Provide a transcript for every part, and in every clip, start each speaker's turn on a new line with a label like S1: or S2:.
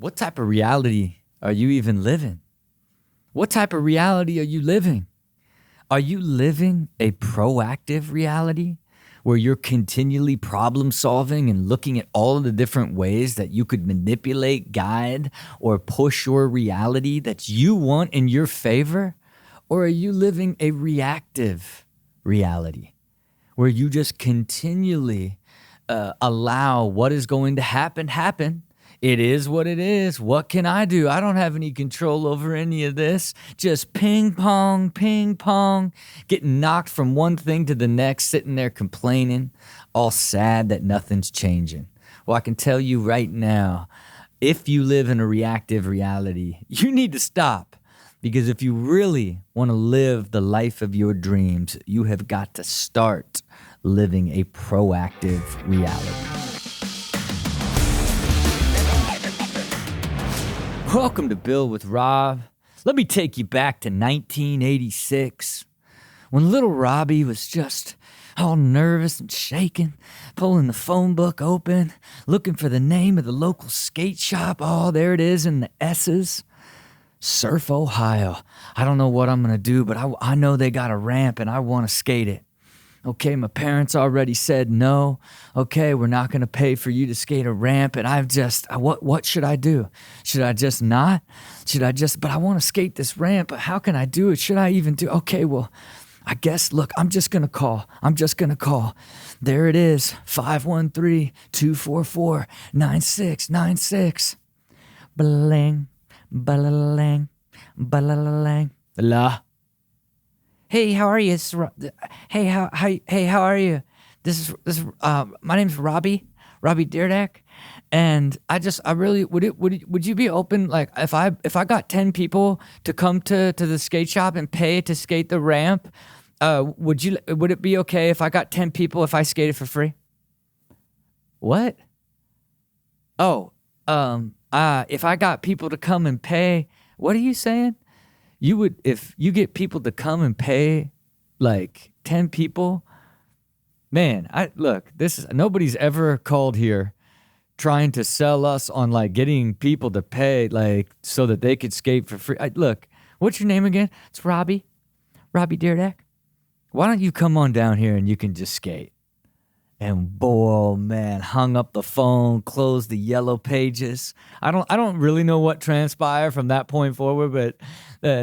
S1: What type of reality are you even living? What type of reality are you living? Are you living a proactive reality where you're continually problem solving and looking at all of the different ways that you could manipulate, guide, or push your reality that you want in your favor? Or are you living a reactive reality where you just continually allow what is going to happen? It is what it is. What can I do? I don't have any control over any of this. Just ping pong, getting knocked from one thing to the next, sitting there complaining, all sad that nothing's changing. Well, I can tell you right now, if you live in a reactive reality, you need to stop. Because if you really want to live the life of your dreams, you have got to start living a proactive reality. Welcome to Bill with Rob. Let me take you back to 1986 when little Robbie was just all nervous and shaking, pulling the phone book open, looking for the name of the local skate shop. Oh, there it is in the S's. Surf, Ohio. I don't know what I'm going to do, but I know they got a ramp and I want to skate it. Okay, my parents already said no. Okay, we're not going to pay for you to skate a ramp. And what should I do? Should I just not? But I want to skate this ramp, but how can I do it? Should I even do? Okay, well, I guess, look, I'm just going to call. There it is, 513-244-9696. Bling, balalang, balalang, la. Hey, how are you? Hey, how are you? This is my name's Robbie Dyrdek, and I really would you be open, like if I got 10 people to come to the skate shop and pay to skate the ramp, would it be okay if I got 10 people if I skated for free? What? Oh, if I got people to come and pay, what are you saying? You would, if you get people to come and pay like 10 people, man, nobody's ever called here trying to sell us on like getting people to pay like so that they could skate for free. Look, what's your name again? It's Robbie Dyrdek. Why don't you come on down here and you can just skate? And boy, man, hung up the phone, closed the yellow pages. I don't really know what transpired from that point forward, but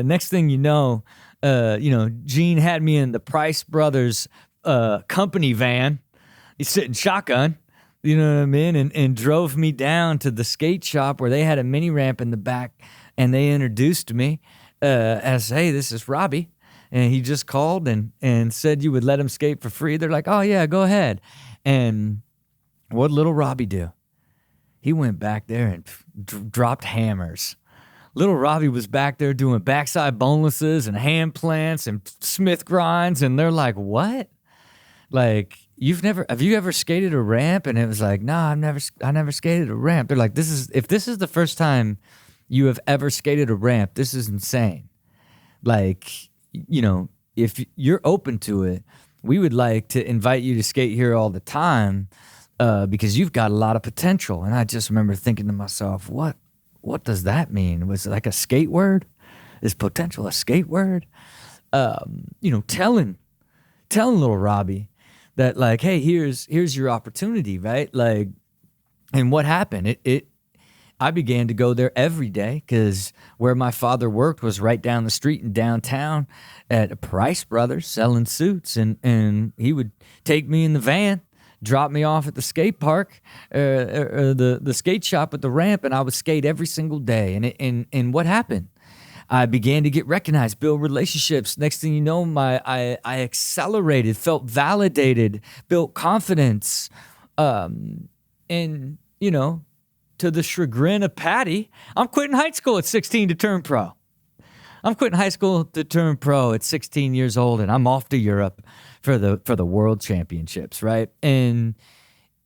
S1: next thing you know, Gene had me in the Price Brothers company van. He's sitting shotgun, you know what I mean, and drove me down to the skate shop where they had a mini ramp in the back, and they introduced me as, hey, this is Robbie. And he just called and said you would let him skate for free. They're like, oh, yeah, go ahead. And what little Robbie do? He went back there and dropped hammers. Little Robbie was back there doing backside bonelesses and hand plants and Smith grinds. And they're like, what? Like, have you ever skated a ramp? And it was like, no, I never skated a ramp. They're like, if this is the first time you have ever skated a ramp, this is insane. Like, if you're open to it, we would like to invite you to skate here all the time because you've got a lot of potential. And I just remember thinking to myself, what does that mean? Was it like a skate word? Is potential a skate word? Telling little Robbie that like, hey, here's your opportunity, right? Like, and what happened? I began to go there every day because where my father worked was right down the street in downtown at Price Brothers selling suits. And he would take me in the van, drop me off at the skate park, or the skate shop at the ramp, and I would skate every single day. And what happened? I began to get recognized, build relationships. Next thing you know, I accelerated, felt validated, built confidence. To the chagrin of Patty, I'm quitting high school at 16 to turn pro. I'm quitting high school to turn pro at 16 years old, and I'm off to Europe for the world championships, right? And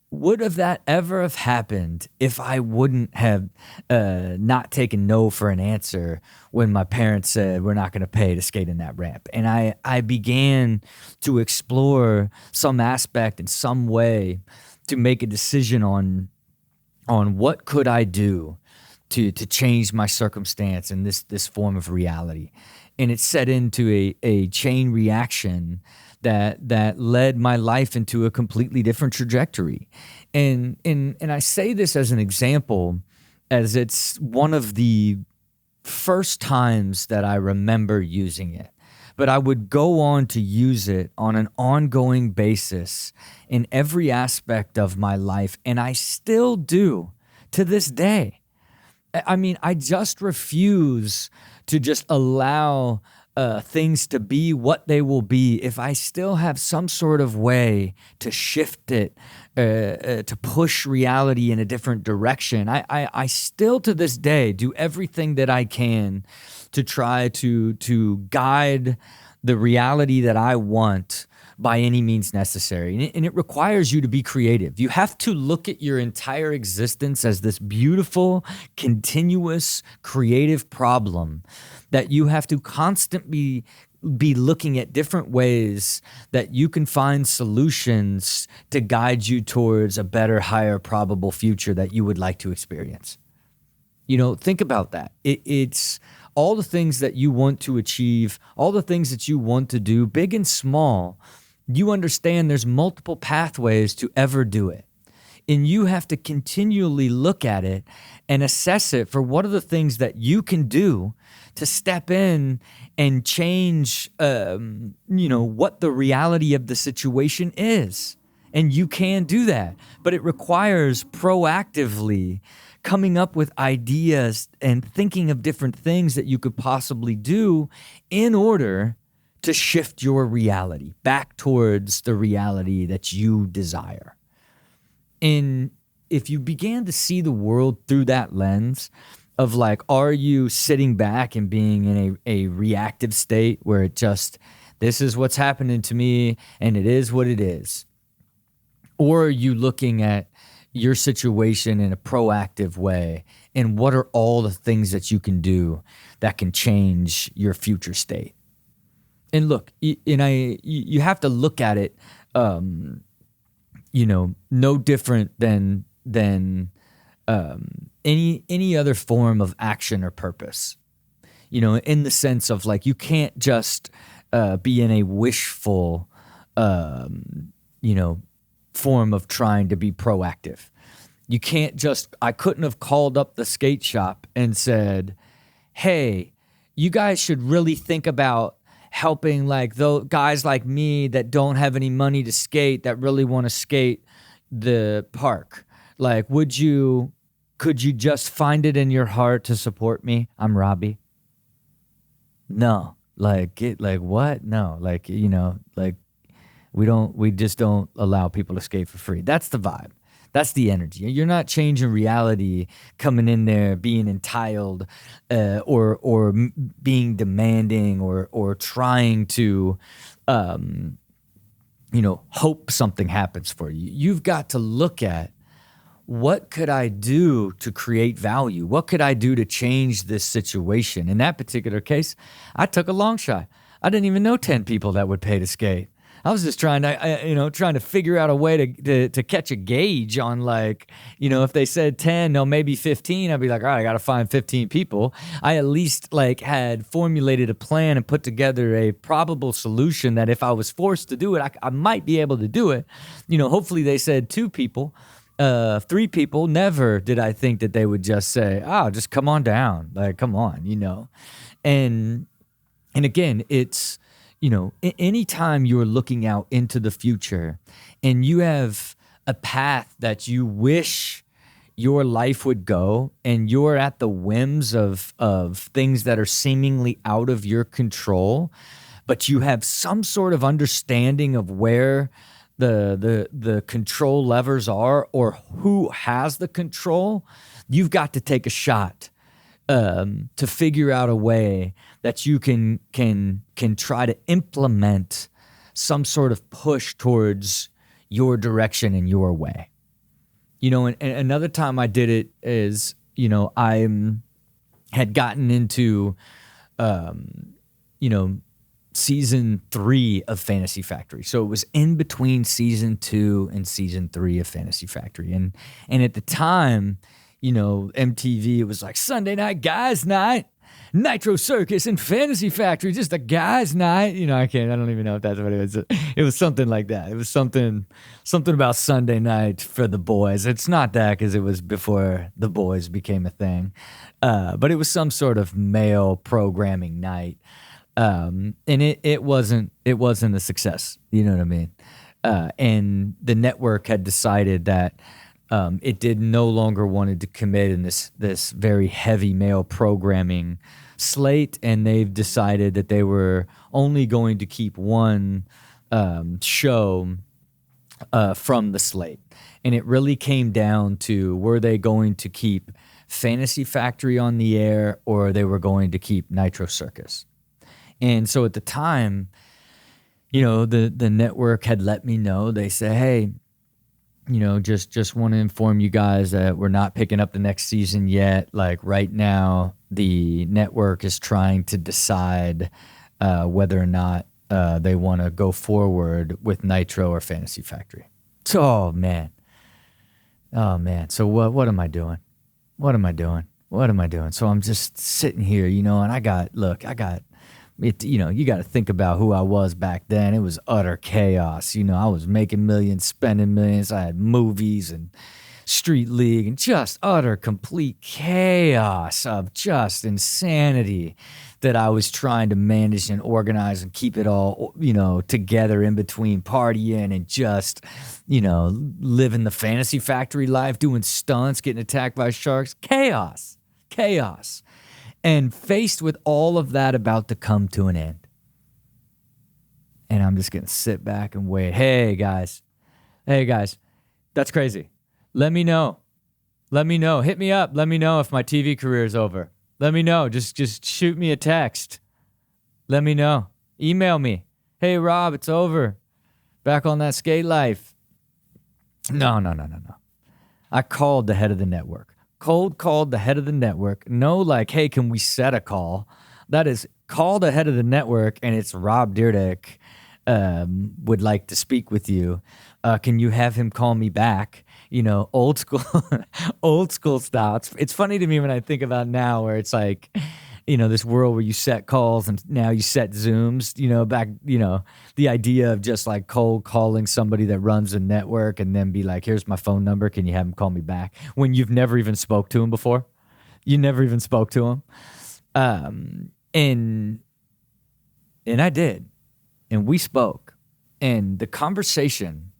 S1: would have that ever have happened if I wouldn't have not taken no for an answer when my parents said we're not going to pay to skate in that ramp? And I began to explore some aspect in some way to make a decision on what could I do to change my circumstance and this form of reality. And it set into a chain reaction that led my life into a completely different trajectory. And I say this as an example, as it's one of the first times that I remember using it. But I would go on to use it on an ongoing basis in every aspect of my life, and I still do to this day. I mean, I just refuse to just allow things to be what they will be if I still have some sort of way to shift it, to push reality in a different direction. I still to this day do everything that I can to try to guide the reality that I want by any means necessary. And it requires you to be creative. You have to look at your entire existence as this beautiful, continuous, creative problem that you have to constantly be looking at different ways that you can find solutions to guide you towards a better, higher probable future that you would like to experience. You know, think about that. It's all the things that you want to achieve, all the things that you want to do, big and small. You understand there's multiple pathways to ever do it. And you have to continually look at it and assess it for what are the things that you can do to step in and change, what the reality of the situation is. And you can do that. But it requires proactively coming up with ideas and thinking of different things that you could possibly do in order to shift your reality back towards the reality that you desire. And if you began to see the world through that lens of like, are you sitting back and being in a reactive state where it just, this is what's happening to me and it is what it is? Or are you looking at your situation in a proactive way and what are all the things that you can do that can change your future state? And look, you have to look at it, no different than any other form of action or purpose. In the sense of like you can't just be in a wishful, form of trying to be proactive. You can't just. I couldn't have called up the skate shop and said, "Hey, you guys should really think about helping like those guys like me that don't have any money to skate that really want to skate the park. Like, could you just find it in your heart to support me? I'm Robbie." No, what? No, we just don't allow people to skate for free. That's the vibe. That's the energy. You're not changing reality, coming in there, being entitled, or being demanding, or trying to, hope something happens for you. You've got to look at what could I do to create value? What could I do to change this situation? In that particular case, I took a long shot. I didn't even know 10 people that would pay to skate. I was just trying to figure out a way to catch a gauge on if they said 10, no, maybe 15, I'd be like, all right, I got to find 15 people. I at least had formulated a plan and put together a probable solution that if I was forced to do it, I might be able to do it. Hopefully they said 2 people, 3 people. Never did I think that they would just say, oh, just come on down. Like, come on, and again, it's, anytime you're looking out into the future and you have a path that you wish your life would go and you're at the whims of things that are seemingly out of your control, but you have some sort of understanding of where the control levers are or who has the control, you've got to take a shot to figure out a way that you can try to implement some sort of push towards your direction and your way. And another time I did it is, I had gotten into, season 3 of Fantasy Factory. So it was in between season 2 and season 3 of Fantasy Factory. And at the time, MTV, it was like Sunday night guys night, Nitro Circus and Fantasy Factory, just a guys night. I don't even know if that's what it was. It was something like that. It was something about Sunday night for the boys. It's not that, because it was before the boys became a thing. But it was some sort of male programming night. And it wasn't a success. You know what I mean? And the network had decided that it did no longer wanted to commit in this very heavy male programming slate, and they've decided that they were only going to keep one show from the slate. And it really came down to, were they going to keep Fantasy Factory on the air, or they were going to keep Nitro Circus. And so at the time, the network had let me know. They say, hey, just want to inform you guys that we're not picking up the next season yet. Like right now, the network is trying to decide whether or not they want to go forward with Nitro or Fantasy Factory. So, oh man. So what am I doing? What am I doing? So I'm just sitting here, and I got it, you got to think about who I was back then. It was utter chaos. I was making millions, spending millions. I had movies and Street League and just utter complete chaos of just insanity that I was trying to manage and organize and keep it all, together in between partying and just, living the Fantasy Factory life, doing stunts, getting attacked by sharks. Chaos. And faced with all of that about to come to an end. And I'm just going to sit back and wait. Hey, guys, that's crazy. Let me know. Hit me up. Let me know if my TV career is over. Let me know. Just shoot me a text. Let me know. Email me. Hey, Rob, it's over. Back on that skate life. No. I called the head of the network. Cold called the head of the network. No, like, hey, can we set a call? That is, call the head of the network, and it's Rob Dyrdek would like to speak with you. Can you have him call me back? Old school style. It's funny to me when I think about now, where it's like, this world where you set calls and now you set Zooms, back, the idea of just like cold calling somebody that runs a network and then be like, here's my phone number. Can you have him call me back? When you've never even spoke to him before. You never even spoke to him. And I did. And we spoke. And the conversation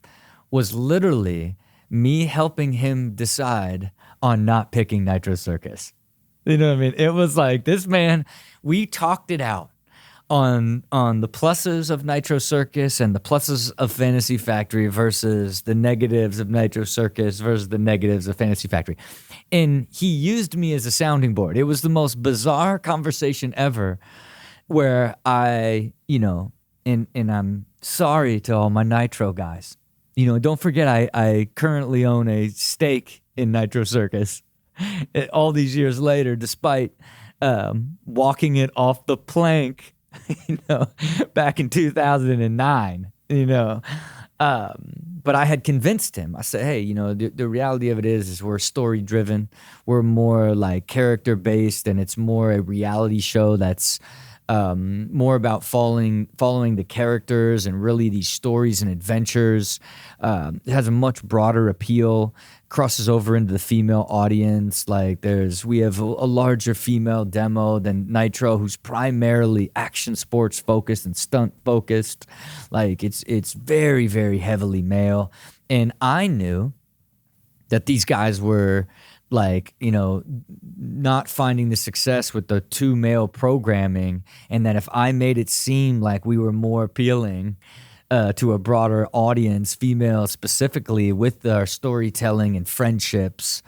S1: was literally me helping him decide on not picking Nitro Circus. You know what I mean? It was like, this man, we talked it out on the pluses of Nitro Circus and the pluses of Fantasy Factory versus the negatives of Nitro Circus versus the negatives of Fantasy Factory. And he used me as a sounding board. It was the most bizarre conversation ever, where I, and I'm sorry to all my Nitro guys. Don't forget, I currently own a stake in Nitro Circus. All these years later, despite walking it off the plank, back in 2009, but I had convinced him. I said, hey, the reality of it is we're story driven. We're more like character based, and it's more a reality show that's more about following the characters and really these stories and adventures. It has a much broader appeal, crosses over into the female audience. Like we have a larger female demo than Nitro, who's primarily action sports focused and stunt focused. Like it's very, very heavily male. And I knew that these guys were like, not finding the success with the two male programming, and that if I made it seem like we were more appealing to a broader audience, female specifically, with our storytelling and friendships,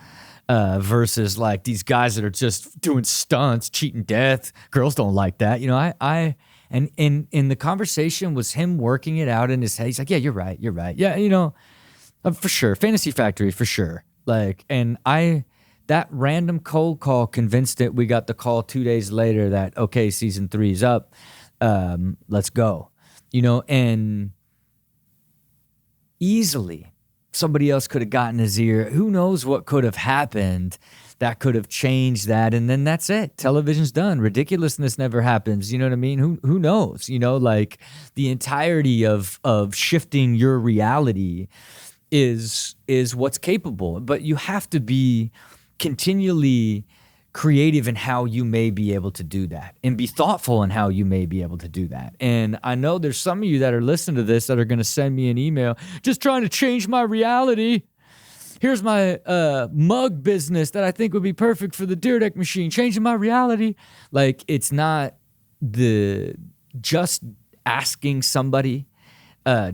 S1: versus like these guys that are just doing stunts, cheating death. Girls don't like that. And in the conversation was him working it out in his head. He's like, yeah, you're right. Yeah, for sure. Fantasy Factory, for sure. Like, and that random cold call convinced it. We got the call 2 days later that, okay, season 3's up. Let's go. And easily somebody else could have gotten his ear. Who knows what could have happened that could have changed that. And then that's it. Television's done. Ridiculousness never happens. You know what I mean? Who knows? You know, like the entirety of shifting your reality is what's capable. But you have to be continually creative in how you may be able to do that, and be thoughtful in how you may be able to do that. And I know there's some of you that are listening to this that are going to send me an email, just trying to change my reality. Here's my mug business that I think would be perfect for the Dyrdek machine, changing my reality. Like, it's not just asking somebody,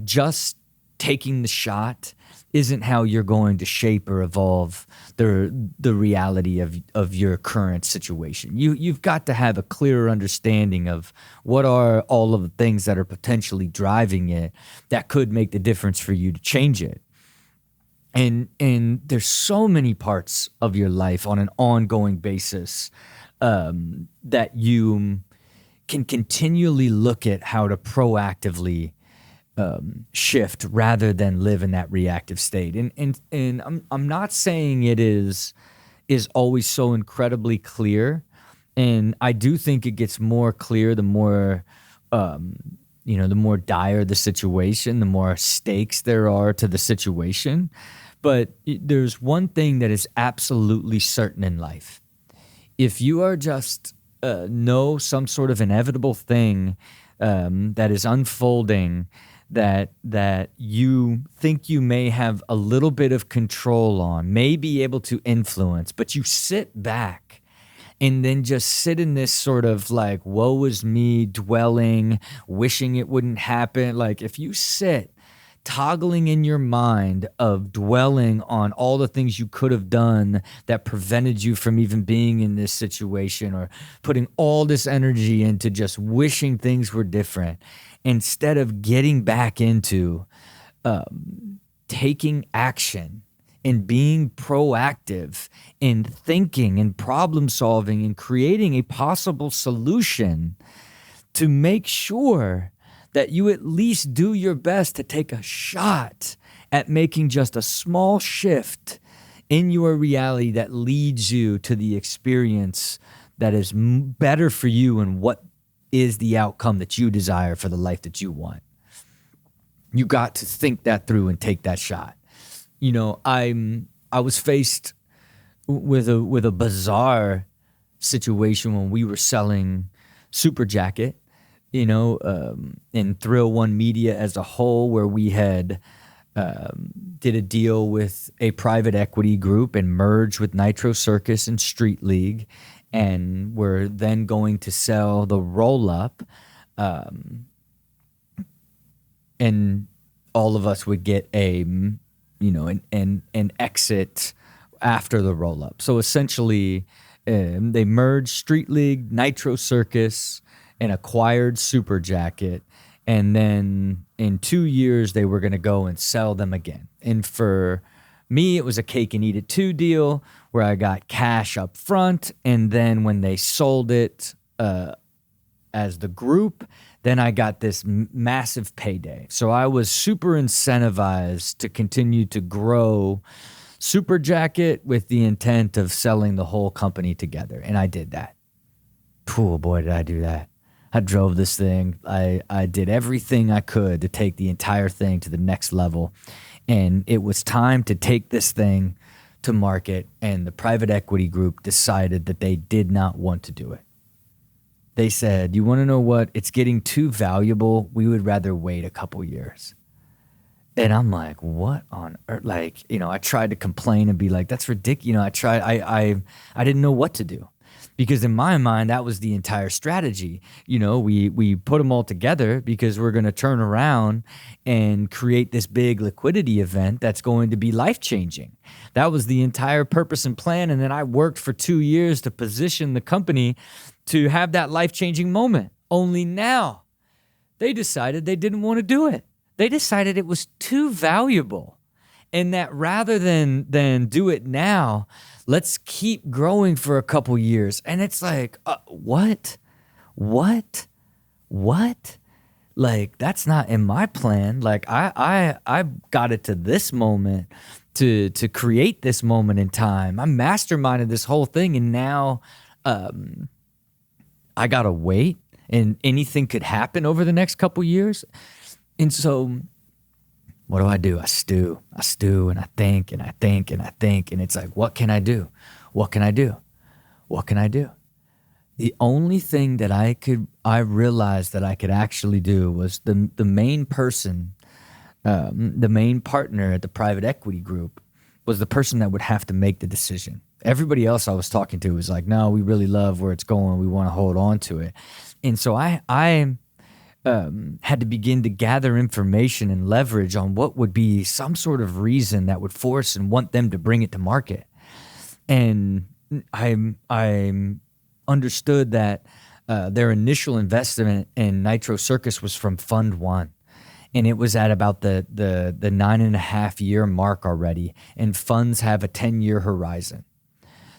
S1: just taking the shot isn't how you're going to shape or evolve the reality of your current situation. You've got to have a clearer understanding of what are all of the things that are potentially driving it that could make the difference for you to change it. And there's so many parts of your life on an ongoing basis that you can continually look at how to proactively shift rather than live in that reactive state. And I'm not saying it is always so incredibly clear. And I do think it gets more clear the more the more dire the situation, the more stakes there are to the situation. But there's one thing that is absolutely certain in life. If you are just know some sort of inevitable thing that is unfolding, that you think you may have a little bit of control on, may be able to influence, but you sit back and then just sit in this sort of like, woe is me, dwelling, wishing it wouldn't happen. Like, if you sit toggling in your mind of dwelling on all the things you could have done that prevented you from even being in this situation, or putting all this energy into just wishing things were different, instead of getting back into taking action and being proactive and thinking and problem solving and creating a possible solution to make sure that you at least do your best to take a shot at making just a small shift in your reality that leads you to the experience that is better for you and what is the outcome that you desire for the life that you want. You got to think that through and take that shot. You know, I was faced with a bizarre situation when we were selling Super Jacket, you know, in Thrill One Media as a whole, where we had did a deal with a private equity group and merged with Nitro Circus and Street League, and we're then going to sell the roll-up, and all of us would get an exit after the roll-up. So essentially, they merged Street League, Nitro Circus, and acquired Super Jacket, and then in 2 years they were going to go and sell them again. And for me, it was a cake and eat it too deal, where I got cash up front, and then when they sold it as the group, then I got this massive payday. So I was super incentivized to continue to grow Super Jacket with the intent of selling the whole company together, and I did that. Oh boy, did I do that. I drove this thing. I did everything I could to take the entire thing to the next level. And it was time to take this thing to market. And the private equity group decided that they did not want to do it. They said, you want to know what? It's getting too valuable. We would rather wait a couple years. And I'm like, what on earth? Like, you know, I tried to complain and be like, that's ridiculous. You know, I didn't know what to do. Because in my mind, that was the entire strategy. You know, we put them all together because we're going to turn around and create this big liquidity event that's going to be life-changing. That was the entire purpose and plan. And then I worked for 2 years to position the company to have that life-changing moment. Only now, they decided they didn't want to do it. They decided it was too valuable. And that rather than do it now, let's keep growing for a couple years. And it's like, what? Like, that's not in my plan. Like, I got it to this moment to create this moment in time. I masterminded this whole thing, and now I gotta wait, and anything could happen over the next couple years. And so what do? I stew, and I think, and I think, and I think, and it's like, what can I do? What can I do? What can I do? The only thing that I realized that I could actually do was the main person, the main partner at the private equity group was the person that would have to make the decision. Everybody else I was talking to was like, no, we really love where it's going. We want to hold on to it. And so I had to begin to gather information and leverage on what would be some sort of reason that would force and want them to bring it to market. And I understood that their initial investment in Nitro Circus was from Fund 1. And it was at about the 9.5 year mark already. And funds have a 10-year horizon.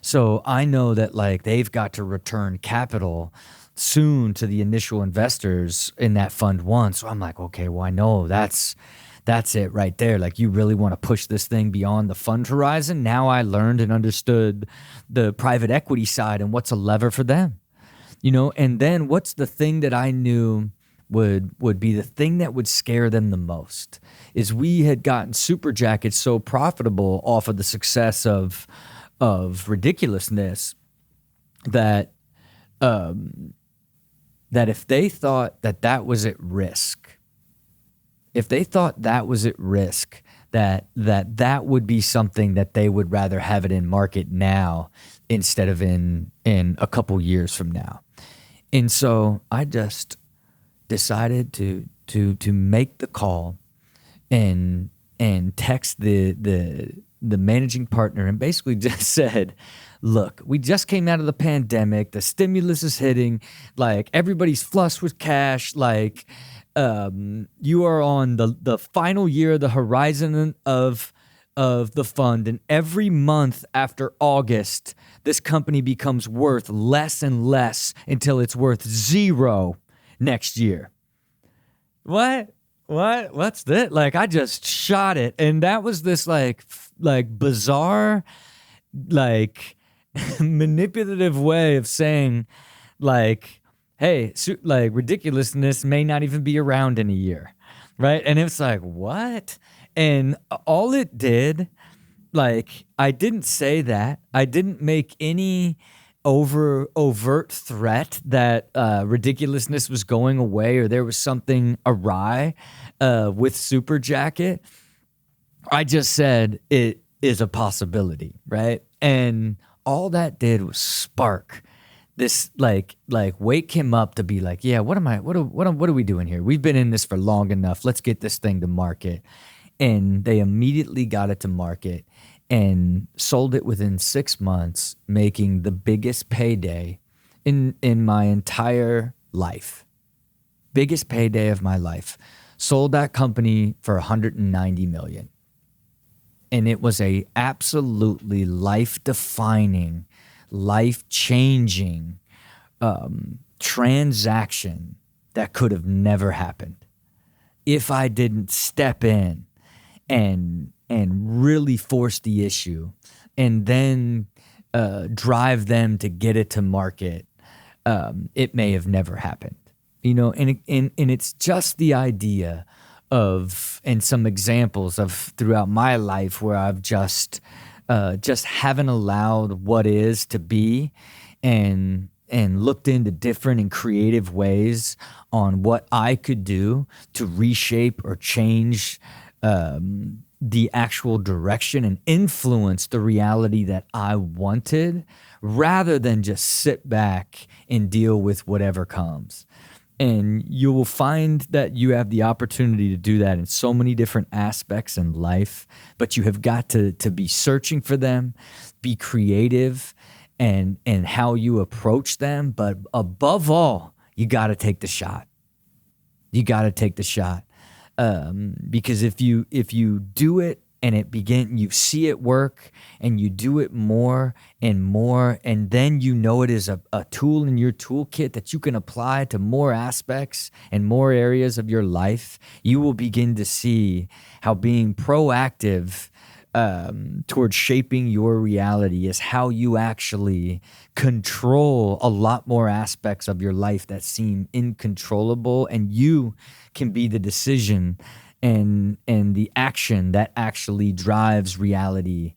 S1: So I know that like they've got to return capital soon to the initial investors in that Fund 1. So I'm like, okay, well, I know that's it right there. Like, you really want to push this thing beyond the fund horizon. Now I learned and understood the private equity side and what's a lever for them, and then what's the thing that I knew would be the thing that would scare them the most is we had gotten Super Jackets so profitable off of the success of ridiculousness that that if they thought that was at risk, that would be something that they would rather have it in market now instead of in a couple years from now. And so I just decided to make the call and text the managing partner and basically just said, look, we just came out of the pandemic. The stimulus is hitting. Like, everybody's flush with cash. Like, you are on the final year of the horizon of the fund. And every month after August, this company becomes worth less and less until it's worth zero next year. What's that? Like, I just shot it. And that was this like bizarre, like manipulative way of saying like, hey, like, ridiculousness may not even be around in a year. Right. And it's like, what? And all it did, like, I didn't say that. I didn't make any overt threat that ridiculousness was going away or there was something awry with Super Jacket. I just said it is a possibility, right? And all that did was spark this, like wake him up to be like, yeah, what are we doing here? We've been in this for long enough. Let's get this thing to market. And they immediately got it to market and sold it within 6 months, making the biggest payday in my entire life. Biggest payday of my life. Sold that company for $190 million. And it was a absolutely life-defining, life-changing transaction that could have never happened if I didn't step in and really force the issue and then drive them to get it to market. It may have never happened, and it's just the idea of, and some examples of throughout my life where I've just haven't allowed what is to be and looked into different and creative ways on what I could do to reshape or change the actual direction and influence the reality that I wanted, rather than just sit back and deal with whatever comes. And you will find that you have the opportunity to do that in so many different aspects in life, but you have got to be searching for them, be creative and how you approach them. But above all, you got to take the shot. You got to take the shot. Because if you do it and you see it work and you do it more and more, and then it is a tool in your toolkit that you can apply to more aspects and more areas of your life, you will begin to see how being proactive towards shaping your reality is how you actually control a lot more aspects of your life that seem incontrollable, and you can be the decision and the action that actually drives reality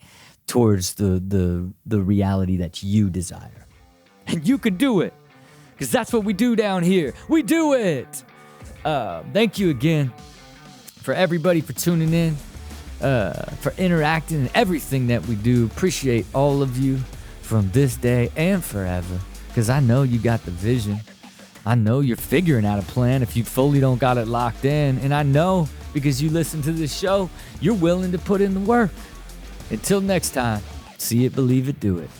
S1: towards the reality that you desire. And you can do it, because that's what we do down here. We do it. Thank you again for everybody for tuning in, for interacting and everything that we do. Appreciate all of you from this day and forever, because I know you got the vision. I know you're figuring out a plan if you fully don't got it locked in. And I know because you listen to this show, you're willing to put in the work. Until next time, see it, believe it, do it.